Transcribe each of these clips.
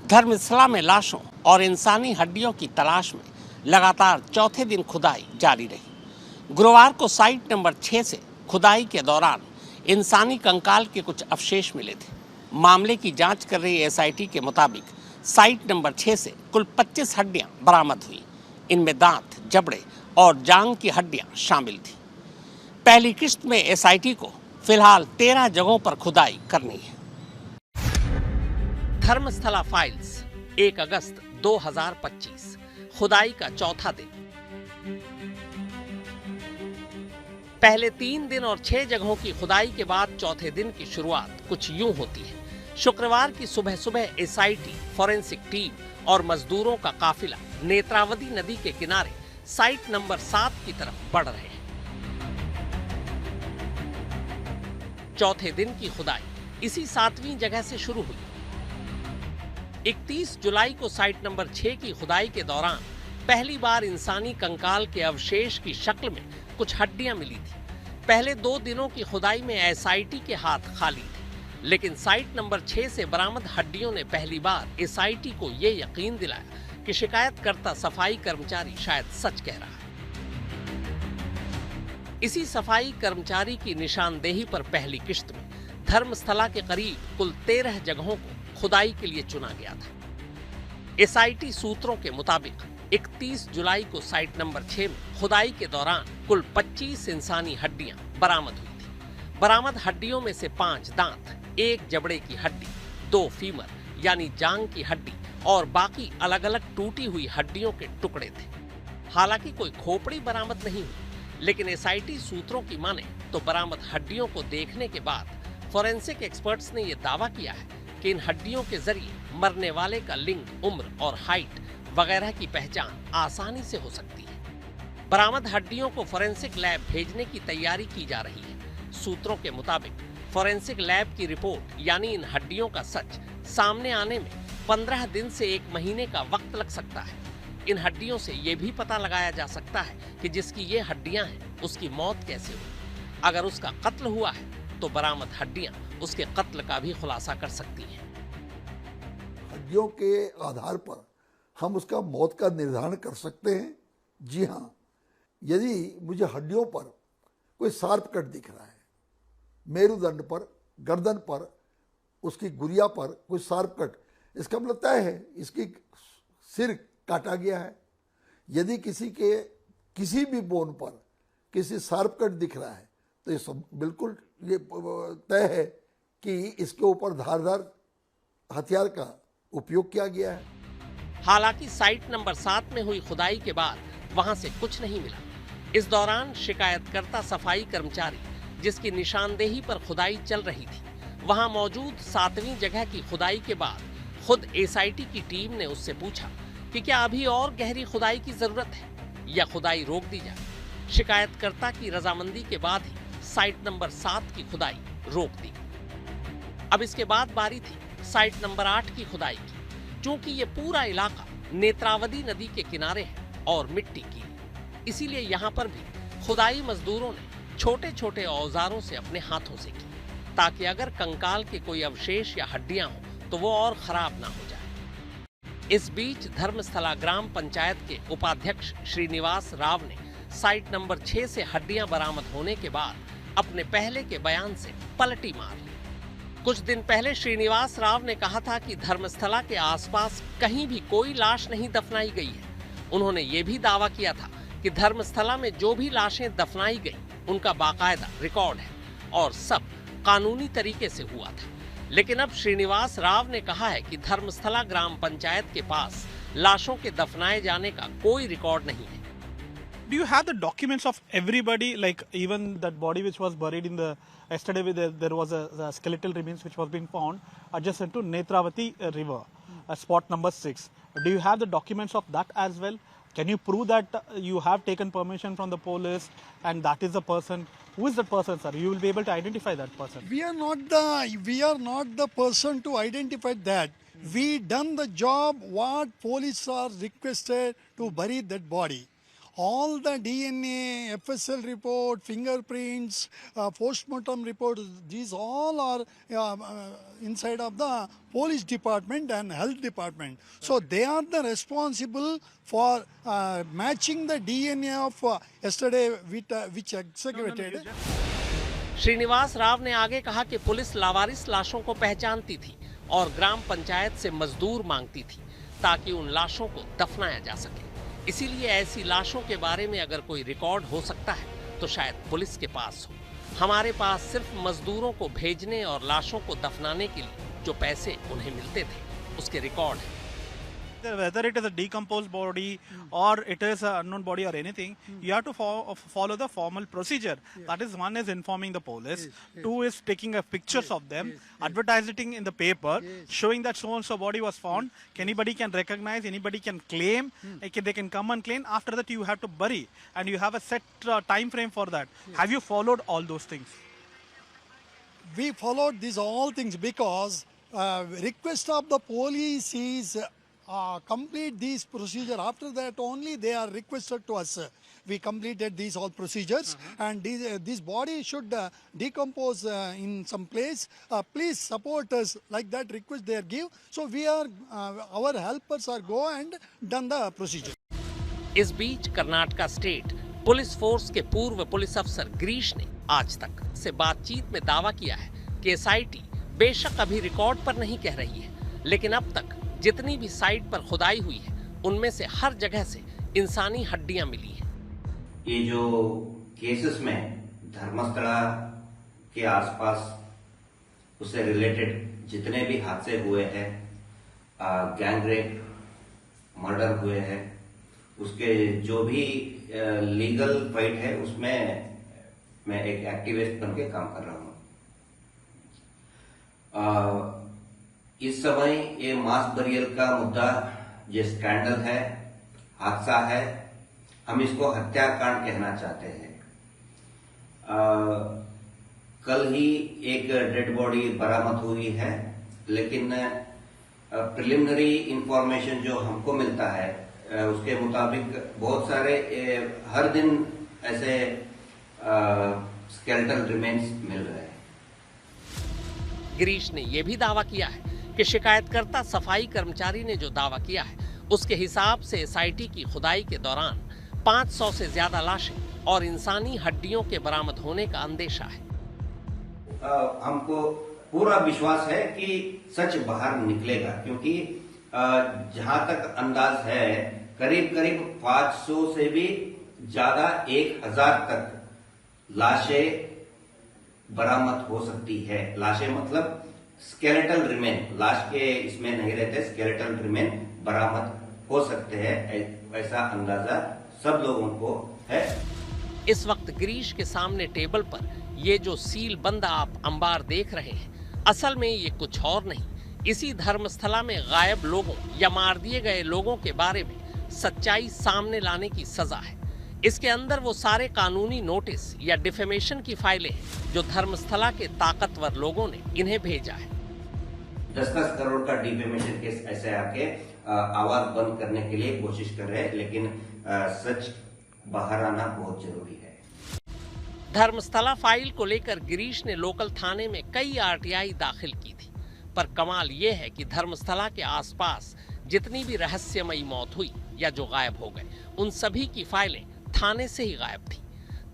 धर्मस्थला में लाशों और इंसानी हड्डियों की तलाश में लगातार चौथे दिन खुदाई जारी रही। गुरुवार को साइट नंबर 6 से खुदाई के दौरान इंसानी कंकाल के कुछ अवशेष मिले थे। मामले की जांच कर रही एसआईटी के मुताबिक साइट नंबर 6 से कुल 25 हड्डियां बरामद हुई। इनमें दांत, जबड़े और जांग की हड्डियां शामिल थी। पहली किश्त में एसआईटी को फिलहाल 13 जगहों पर खुदाई करनी है। धर्मस्थला फाइल्स 1 अगस्त 2025 खुदाई का चौथा दिन। पहले 3 दिन और 6 जगहों की खुदाई के बाद चौथे दिन की शुरुआत कुछ यूं होती है। शुक्रवार की सुबह सुबह एसआईटी, फॉरेंसिक टीम और मजदूरों का काफिला नेत्रावती नदी के किनारे साइट नंबर 7 की तरफ बढ़ रहे हैं। चौथे दिन की खुदाई इसी 7वीं जगह से शुरू हुई। 31 जुलाई को साइट नंबर 6 की खुदाई के दौरान पहली बार इंसानी कंकाल के अवशेष की शक्ल में कुछ हड्डियां मिली थी। पहले 2 दिनों की खुदाई में एसआईटी के हाथ खाली थे, लेकिन साइट नंबर 6 से बरामद हड्डियों ने पहली बार एसआईटी को यह यकीन दिलाया कि शिकायतकर्ता सफाई कर्मचारी शायद सच कह रहा है। इसी सफाई कर्मचारी की निशानदेही पर पहली किश्त में धर्मस्थला के करीब कुल 13 जगहों को खुदाई के लिए चुना गया था। एसआईटी सूत्रों के मुताबिक 31 जुलाई को साइट नंबर 6 में खुदाई के दौरान कुल 25 इंसानी हड्डियां बरामद हुई थी। बरामद हड्डियों में से 5 दांत, 1 जबड़े की हड्डी, 2 फीमर यानी जांग की हड्डी और बाकी अलग अलग टूटी हुई हड्डियों के टुकड़े थे। हालांकि कोई खोपड़ी बरामद नहीं हुई, लेकिन एसआईटी सूत्रों की माने तो बरामद हड्डियों को देखने के बाद फॉरेंसिक एक्सपर्ट्स ने यह दावा किया है कि इन हड्डियों के जरिए मरने वाले का लिंग, उम्र और हाइट वगैरह की पहचान आसानी से हो सकती है। बरामद हड्डियों को फॉरेंसिक लैब भेजने की तैयारी की जा रही है। सूत्रों के मुताबिक फॉरेंसिक लैब की रिपोर्ट यानी इन हड्डियों का सच सामने आने में 15 दिन से 1 महीने का वक्त लग सकता है। इन हड्डियों से यह भी पता लगाया जा सकता है कि जिसकी ये हड्डियां हैं उसकी मौत कैसे हुई। अगर उसका कत्ल हुआ है तो बरामद हड्डियां उसके कत्ल का भी खुलासा कर सकती हैं। हड्डियों के आधार पर हम उसका मौत का निर्धारण कर सकते हैं। जी हाँ, यदि मुझे हड्डियों पर कोई शार्प कट दिख रहा है, मेरुदंड पर, गर्दन पर, उसकी गुरिया पर कोई शार्प कट, इसका मतलब तय है इसकी सिर काटा गया है। यदि किसी के किसी भी बोन पर किसी शार्प कट दिख रहा है तो ये सब बिल्कुल ये तय है कि इसके ऊपर धारदार हथियार का उपयोग किया गया है। हालांकि साइट नंबर 7 में हुई खुदाई के बाद वहां से कुछ नहीं मिला। इस दौरान शिकायतकर्ता सफाई कर्मचारी जिसकी निशानदेही पर खुदाई चल रही थी, वहां मौजूद 7वीं जगह की खुदाई के बाद खुद एसआईटी की टीम ने उससे पूछा कि क्या अभी और गहरी खुदाई की जरूरत है या खुदाई रोक दी जाए। शिकायतकर्ता की रजामंदी के बाद ही साइट नंबर 7 की खुदाई रोक दी। अब इसके बाद बारी थी साइट नंबर 8 की खुदाई की। चूंकि ये पूरा इलाका नेत्रावती नदी के किनारे है और मिट्टी की, इसीलिए यहाँ पर भी खुदाई मजदूरों ने छोटे छोटे औजारों से अपने हाथों से की, ताकि अगर कंकाल के कोई अवशेष या हड्डियां हो तो वो और खराब ना हो जाए। इस बीच धर्मस्थला ग्राम पंचायत के उपाध्यक्ष श्रीनिवास राव ने साइट नंबर 6 से हड्डियां बरामद होने के बाद अपने पहले के बयान से पलटी मार ली। कुछ दिन पहले श्रीनिवास राव ने कहा था कि धर्मस्थला के आसपास कहीं भी कोई लाश नहीं दफनाई गई है। उन्होंने ये भी दावा किया था कि धर्मस्थला में जो भी लाशें दफनाई गई उनका बाकायदा रिकॉर्ड है और सब कानूनी तरीके से हुआ था। लेकिन अब श्रीनिवास राव ने कहा है कि धर्मस्थला ग्राम पंचायत के पास लाशों के दफनाए जाने का कोई रिकॉर्ड नहीं है। Do you have the documents of everybody, like even that body which was buried in the yesterday? There was a skeletal remains which was being found adjacent to Netravati river, spot number 6. Do you have the documents of that as well? Can you prove that you have taken permission from the police and that is the person? Who is that person, sir? You will be able to identify that person. We are not the person to identify that. We done the job what police are requested to bury that body. all the DNA, FSL report, fingerprints, postmortem report, these all are inside of the police department and health department. So they are the responsible for matching the DNA of yesterday with, which excavated. Srinivas Rao ने आगे कहा कि police लावारिस लाशों को पहचानती थी और ग्राम पंचायत से मजदूर मांगती थी ताकि उन लाशों को दफनाया जा सके। इसीलिए ऐसी लाशों के बारे में अगर कोई रिकॉर्ड हो सकता है तो शायद पुलिस के पास हो। हमारे पास सिर्फ मजदूरों को भेजने और लाशों को दफनाने के लिए जो पैसे उन्हें मिलते थे उसके रिकॉर्ड हैं। Whether it is a decomposed body or it is an unknown body or anything, you have to follow the formal procedure. That is, one is informing the police, two is taking pictures of them, advertising in the paper, showing that so and so body was found. Anybody can recognize, anybody can claim, they can come and claim. After that, you have to bury, and you have a set time frame for that. Have you followed all those things? We followed these all things because request of the police is complete these procedure. After that only they are requested to us. We completed these all procedures and this body should decompose in some place. Please support us, like that request they are give. So we are our helpers are go and done the procedure. इस बीच Karnataka state police force के पूर्व police अफसर गिरीश ने आज तक से बातचीत में दावा किया है कि एसआईटी बेशक अभी रिकॉर्ड पर नहीं कह रही है, लेकिन अब तक जितनी भी साइट पर खुदाई हुई है उनमें से हर जगह से इंसानी हड्डियां मिली हैं। ये जो केसेस में धर्मस्थला के आसपास उससे रिलेटेड जितने भी हादसे हुए हैं, गैंग रेप, मर्डर हुए हैं, उसके जो भी लीगल फाइट है उसमें मैं एक एक्टिविस्ट बन के काम कर रहा हूँ। इस समय ये मास बरियल का मुद्दा ये स्कैंडल है, हादसा है, हम इसको हत्याकांड कहना चाहते हैं। कल ही एक डेड बॉडी बरामद हुई है, लेकिन प्रिलिमिनरी इंफॉर्मेशन जो हमको मिलता है उसके मुताबिक बहुत सारे हर दिन ऐसे स्केलेटल रिमेन्स मिल रहे हैं। गिरीश ने यह भी दावा किया है कि शिकायतकर्ता सफाई कर्मचारी ने जो दावा किया है उसके हिसाब से एसआईटी की खुदाई के दौरान 500 से ज्यादा लाशें और इंसानी हड्डियों के बरामद होने का अंदेशा है। हमको पूरा विश्वास है कि सच बाहर निकलेगा, क्योंकि जहां तक अंदाज है करीब करीब 500 से भी ज्यादा 1000 तक लाशें बरामद हो सकती है। लाशें मतलब स्केलेटल रिमेन, लाश के इसमें नहीं रहते, स्केलेटल रिमेन बरामद हो सकते हैं, ऐसा अंदाजा सब लोगों को है। इस वक्त गिरीश के सामने टेबल पर ये जो सील बंद आप अंबार देख रहे हैं, असल में ये कुछ और नहीं, इसी धर्मस्थला में गायब लोगों या मार दिए गए लोगों के बारे में सच्चाई सामने लाने की सजा है। इसके अंदर वो सारे कानूनी नोटिस या डिफेमेशन की फाइलें हैं जो धर्मस्थला के ताकतवर लोगों ने इन्हें भेजा है। 10-10 करोड़ का डिफेमेशन केस ऐसे आके आवाज बंद करने के लिए कोशिश कर रहे हैं, लेकिन सच बाहर आना बहुत जरूरी है। धर्मस्थला फाइल को लेकर गिरीश ने लोकल थाने में कई आरटीआई दाखिल की थी, पर कमाल ये है कि धर्मस्थला के आसपास जितनी भी रहस्यमयी मौत हुई या जो गायब हो गए, उन सभी की फाइलें थाने से ही गायब थी।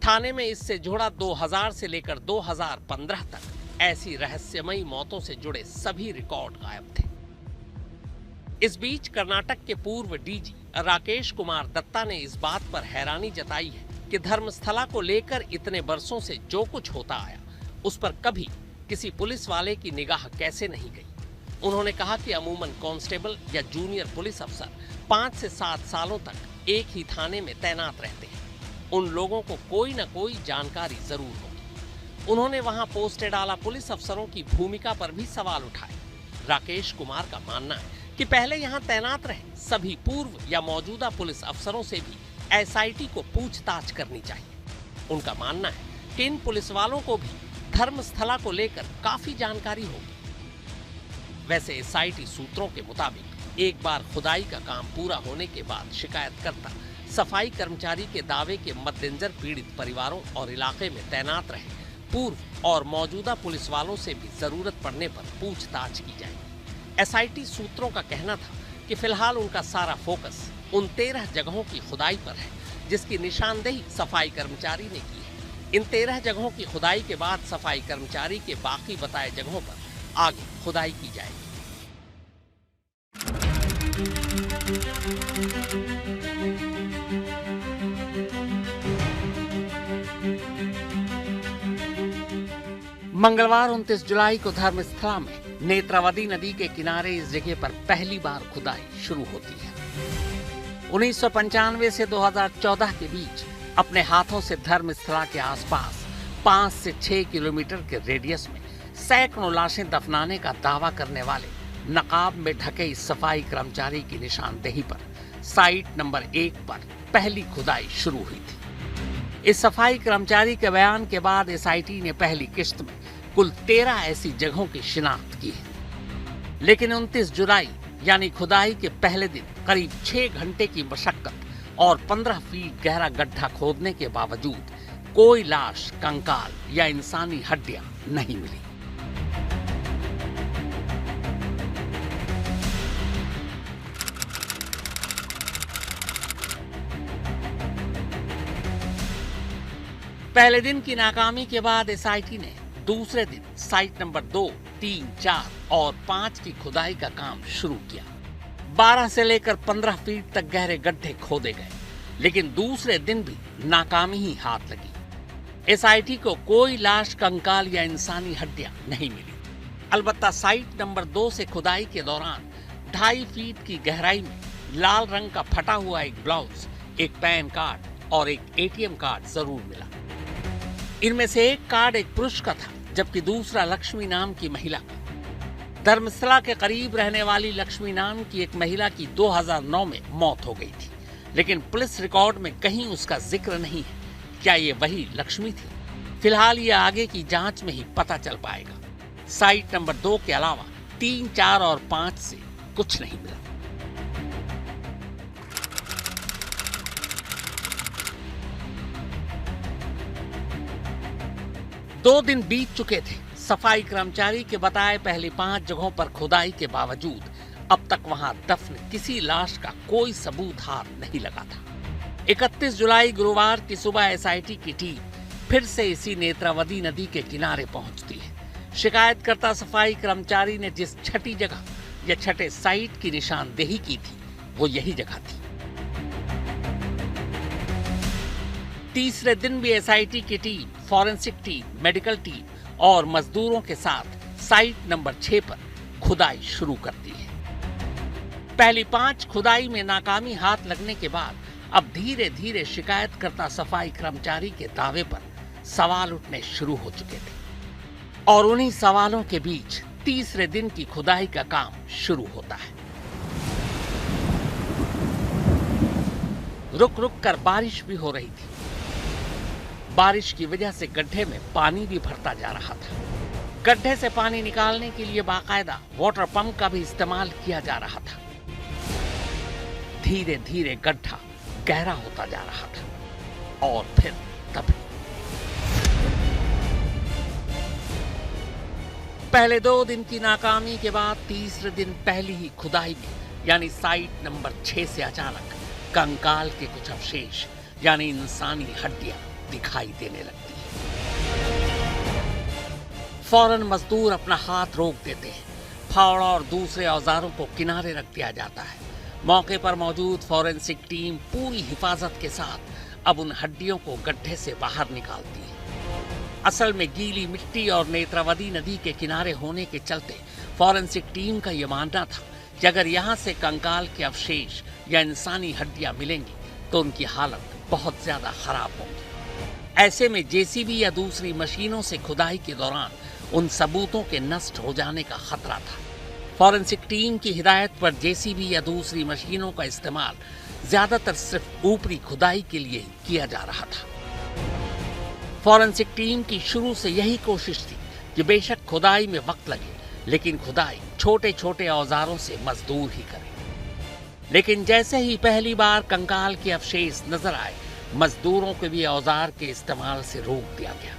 थाने में इससे जुड़ा 2000 से लेकर 2015 तक ऐसी रहस्यमयी मौतों से जुड़े सभी रिकॉर्ड गायब थे। इस बीच कर्नाटक के पूर्व डीजी राकेश कुमार दत्ता ने इस बात पर हैरानी जताई है कि धर्मस्थला को लेकर इतने बरसों से जो कुछ होता आया उस पर कभी किसी पुलिस वाले की निगाह कैसे नहीं गई। उन्होंने कहा कि अमूमन कांस्टेबल या जूनियर पुलिस अफसर 5 से 7 सालों तक एक ही थाने में तैनात रहते हैं, उन लोगों को कोई न कोई जानकारी जरूर होगी। उन्होंने वहां पोस्टेड आला पुलिस अफसरों की भूमिका पर भी सवाल उठाए। राकेश कुमार का मानना है कि पहले यहां तैनात रहे सभी पूर्व या मौजूदा पुलिस अफसरों से भी एसआईटी को पूछताछ करनी चाहिए। उनका मानना है कि इन पुलिस वालों को भी धर्मस्थला को लेकर काफी जानकारी होगी। वैसे एसआईटी सूत्रों के मुताबिक एक बार खुदाई का काम पूरा होने के बाद शिकायतकर्ता सफाई कर्मचारी के दावे के मद्देनजर पीड़ित परिवारों और इलाके में तैनात रहे पूर्व और मौजूदा पुलिस वालों से भी जरूरत पड़ने पर पूछताछ की जाएगी। एसआईटी सूत्रों का कहना था कि फिलहाल उनका सारा फोकस उन 13 जगहों की खुदाई पर है जिसकी निशानदेही सफाई कर्मचारी ने की है। इन 13 जगहों की खुदाई के बाद सफाई कर्मचारी के बाकी बताए जगहों पर आगे खुदाई की जाएगी। मंगलवार 29 जुलाई को धर्मस्थला में नेत्रावती नदी के किनारे इस जगह पर पहली बार खुदाई शुरू होती है। 1995 से 2014 के बीच अपने हाथों से धर्मस्थला के आसपास 5 से 6 किलोमीटर के रेडियस में सैकड़ों लाशें दफनाने का दावा करने वाले नकाब में ढके इस सफाई कर्मचारी की निशानदेही पर साइट नंबर 1 पर पहली खुदाई शुरू हुई थी। इस सफाई कर्मचारी के बयान के बाद एसआईटी ने पहली किश्त में कुल 13 ऐसी जगहों की शिनाख्त की है। लेकिन 29 जुलाई यानी खुदाई के पहले दिन करीब 6 घंटे की मशक्कत और 15 फीट गहरा गड्ढा खोदने के बावजूद कोई लाश, कंकाल या इंसानी हड्डियां नहीं मिली। पहले दिन की नाकामी के बाद एसआईटी ने दूसरे दिन साइट नंबर 2, 3, 4 और 5 की खुदाई का काम शुरू किया। 12 से लेकर 15 फीट तक गहरे गड्ढे खोदे गए, लेकिन दूसरे दिन भी नाकामी ही हाथ लगी। एसआईटी को कोई लाश, कंकाल या इंसानी हड्डियां नहीं मिली। अलबत्ता साइट नंबर 2 से खुदाई के दौरान 2.5 फीट की गहराई में लाल रंग का फटा हुआ एक ब्लाउज, एक पैन कार्ड और एक एटीएम कार्ड जरूर मिला। इनमें से एक कार्ड एक पुरुष का था, जबकि दूसरा लक्ष्मी नाम की महिला का। धर्मस्थला के करीब रहने वाली लक्ष्मी नाम की एक महिला की 2009 में मौत हो गई थी, लेकिन पुलिस रिकॉर्ड में कहीं उसका जिक्र नहीं है। क्या ये वही लक्ष्मी थी? फिलहाल ये आगे की जांच में ही पता चल पाएगा। साइट नंबर 2 के अलावा 3, 4 और 5 से कुछ नहीं मिला। दो दिन बीत चुके थे। सफाई कर्मचारी के बताए पहली 5 जगहों पर खुदाई के बावजूद अब तक वहां दफन किसी लाश का कोई सबूत हाथ नहीं लगा था। 31 जुलाई गुरुवार की सुबह एसआईटी की टीम फिर से इसी नेत्रावती नदी के किनारे पहुंचती है। शिकायतकर्ता सफाई कर्मचारी ने जिस छठी जगह या छठे साइट की निशानदेही की थी, वो यही जगह थी। तीसरे दिन भी एसआईटी की team, forensic team, medical team और मजदूरों के साथ साइट नंबर 6 पर खुदाई शुरू करती है। पहली 5 खुदाई में नाकामी हाथ लगने के बाद अब धीरे धीरे शिकायतकर्ता सफाई कर्मचारी के दावे पर सवाल उठने शुरू हो चुके थे और उन्हीं सवालों के बीच तीसरे दिन की खुदाई का काम शुरू होता है। रुक रुक कर बारिश भी हो रही थी। बारिश की वजह से गड्ढे में पानी भी भरता जा रहा था। गड्ढे से पानी निकालने के लिए बाकायदा वाटर पंप का भी इस्तेमाल किया जा रहा था। धीरे धीरे गड्ढा गहरा होता जा रहा था और फिर तभी पहले 2 दिन की नाकामी के बाद तीसरे दिन पहली ही खुदाई में यानी साइट नंबर 6 से अचानक कंकाल के कुछ अवशेष यानी इंसानी हड्डियां दिखाई देने लगती है। फौरन मजदूर अपना हाथ रोक देते हैं। फावड़ा और दूसरे औजारों को किनारे रख दिया जाता है। मौके पर मौजूद फॉरेंसिक टीम पूरी हिफाजत के साथ अब उन हड्डियों को गड्ढे से बाहर निकालती है। असल में गीली मिट्टी और नेत्रावती नदी के किनारे होने के चलते फॉरेंसिक टीम का यह मानना था कि अगर यहाँ से कंकाल के अवशेष या इंसानी हड्डियां मिलेंगी तो उनकी हालत बहुत ज्यादा खराब होगी। ऐसे में जेसीबी या दूसरी मशीनों से खुदाई के दौरान उन सबूतों के नष्ट हो जाने का खतरा था। फॉरेंसिक टीम की हिदायत पर जेसीबी या दूसरी मशीनों का इस्तेमाल ज्यादातर सिर्फ ऊपरी खुदाई के लिए ही किया जा रहा था। फॉरेंसिक टीम की शुरू से यही कोशिश थी कि बेशक खुदाई में वक्त लगे, लेकिन खुदाई छोटे छोटे औजारों से मजदूर ही करें। लेकिन जैसे ही पहली बार कंकाल के अवशेष नजर आए, मजदूरों को भी औजार के इस्तेमाल से रोक दिया गया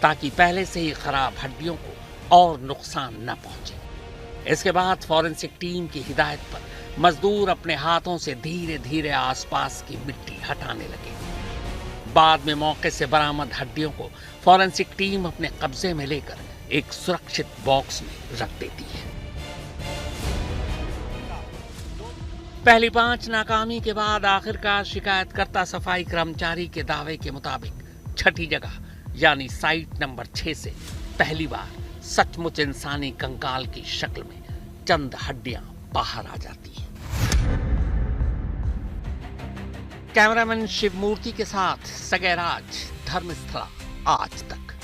ताकि पहले से ही खराब हड्डियों को और नुकसान न पहुंचे। इसके बाद फॉरेंसिक टीम की हिदायत पर मजदूर अपने हाथों से धीरे धीरे आसपास की मिट्टी हटाने लगे। बाद में मौके से बरामद हड्डियों को फॉरेंसिक टीम अपने कब्जे में लेकर एक सुरक्षित बॉक्स में रख देती है। पहली 5 नाकामी के बाद आखिरकार शिकायतकर्ता सफाई कर्मचारी के दावे के मुताबिक छठी जगह यानी साइट नंबर 6 से पहली बार सचमुच इंसानी कंकाल की शक्ल में चंद हड्डियां बाहर आ जाती हैं। कैमरामैन शिवमूर्ति के साथ सगैराज, धर्मस्थला आज तक।